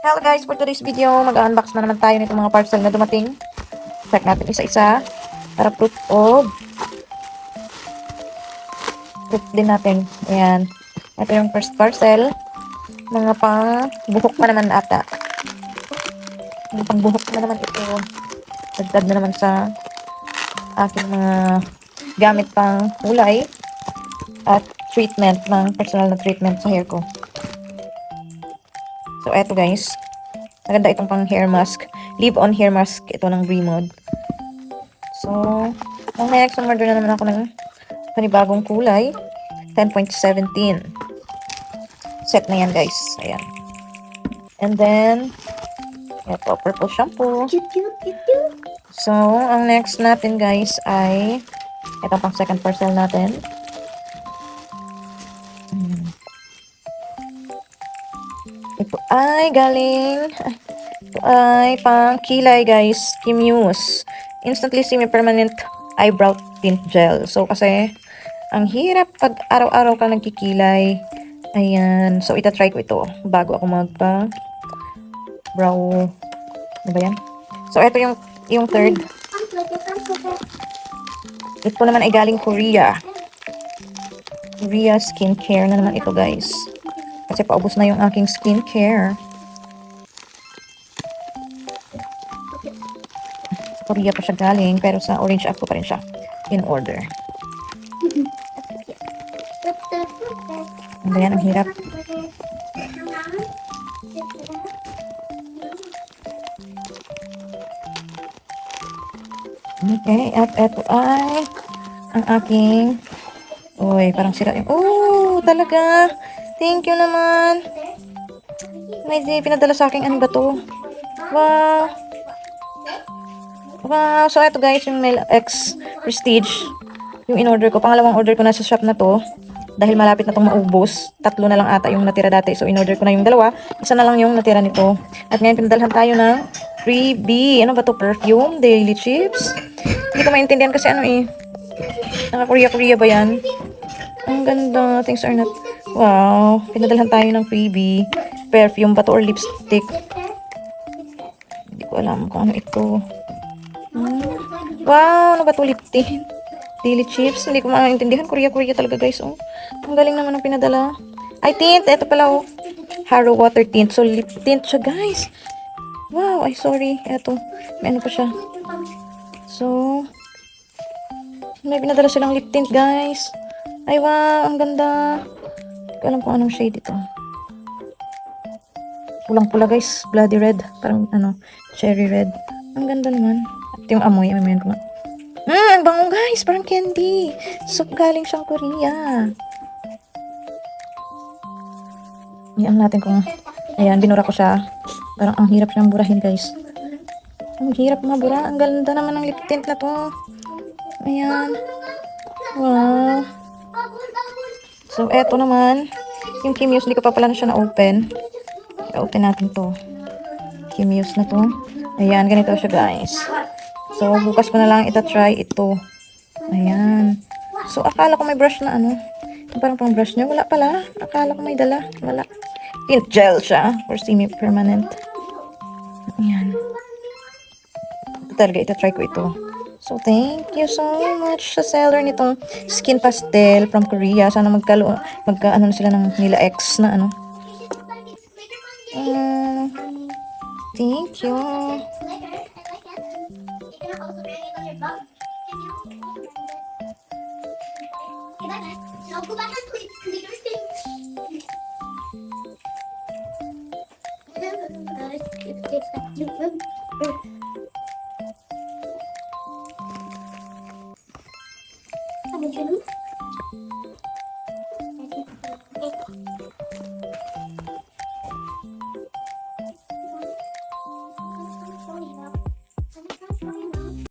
Hello guys, for today's video, mag-unbox na naman tayo nitong mga parcel na dumating. Check natin isa-isa para proof din natin. Ayan. Ito yung first parcel. Mga pang buhok pa naman ata. Mga pang buhok na naman ito. Dagdag na naman sa aking mga gamit pang kulay at treatment, ng personal na treatment sa hair ko. So, eto guys. Maganda itong pang hair mask. Leave-on hair mask. Ito ng Bremod. So, ang next, order na naman ako ng panibagong kulay. 10.17. Set na yan guys. Ayan. And then, ito, purple shampoo. So, ang next natin guys ay ito pang second parcel natin. Ito ay galing. Ito ay pang kilay guys. Kimuse. Instantly Semi-Permanent Eyebrow Tint Gel. So, kasi ang hirap pag araw-araw ka nagkikilay. Ayan. So, itatry ko ito bago ako magpa-brow. Ano ba yan? So, ito yung third. Ito naman ay galing Korea. Korea skincare na naman ito, guys. Kasi paubos na yung aking skincare. Sa Korea pa siya galing, pero sa Orange App ko pa rin siya in order. Ano ba yan? Ang hirap. Okay, at eto ay ang aking uy, parang sira yung oh, talaga. Thank you naman. May pinadala sa akin. Ano ba to? Wow. Wow. So, eto guys, yung Mel X Prestige. Yung in-order ko. Pangalawang order ko na sa shop na to. Dahil malapit na itong maubos. 3 na lang ata yung natira dati. So, in-order ko na yung 2. Isa na lang yung natira nito. At ngayon, pinadalhan tayo ng freebie. Ano ba to? Perfume? Daily Chips? Hindi ko maintindihan kasi ano eh. Naka-Korea-Korea ba yan? Ang ganda. Things are not... Wow. Pinadalhan tayo ng freebie. Perfume ba to or lipstick? Hindi ko alam kung ano ito. Wow. Ano ba to? Lip tint? Daily Chips. Hindi ko maintindihan. Korea-Korea talaga guys. Oh. Ang galing naman ng pinadala. Ay, tint. Ito pala oh. Harrow Water Tint. So, lip tint siya guys. Wow. Ay, sorry. Ito. May ano pa siya. So, may pinadala silang lip tint guys. Ay, wow. Ang ganda. Hindi ko alam kung anong shade ito. Pulang-pula guys. Bloody red. Parang ano, cherry red. Ang ganda naman. At yung amoy. Amoy ko nga. Ang bango guys. Parang candy. So, galing siyang Korea. Iyan natin kung... Ayan, binura ko siya. Parang ang hirap siyang burahin guys. Ang hirap mabura. Ang ganda naman ng lip tint na to. Ayan. Wow. So, eto naman. Yung Kimuse, hindi ko pa pala na siya na-open. I-open natin to. Kimuse na to. Ayan, ganito siya guys. So, bukas ko na lang ita-try ito. Ayan. So, akala ko may brush na ano. Parang pang brush niya. Wala pala. Akala ko may dala. Wala. Tint gel siya. For semi-permanent. Ayan. Ito talaga, ita-try ko ito. So, thank you so much sa seller nitong Skin Pastel from Korea. Sana magka-ano na sila ng nila X na ano. Thank you.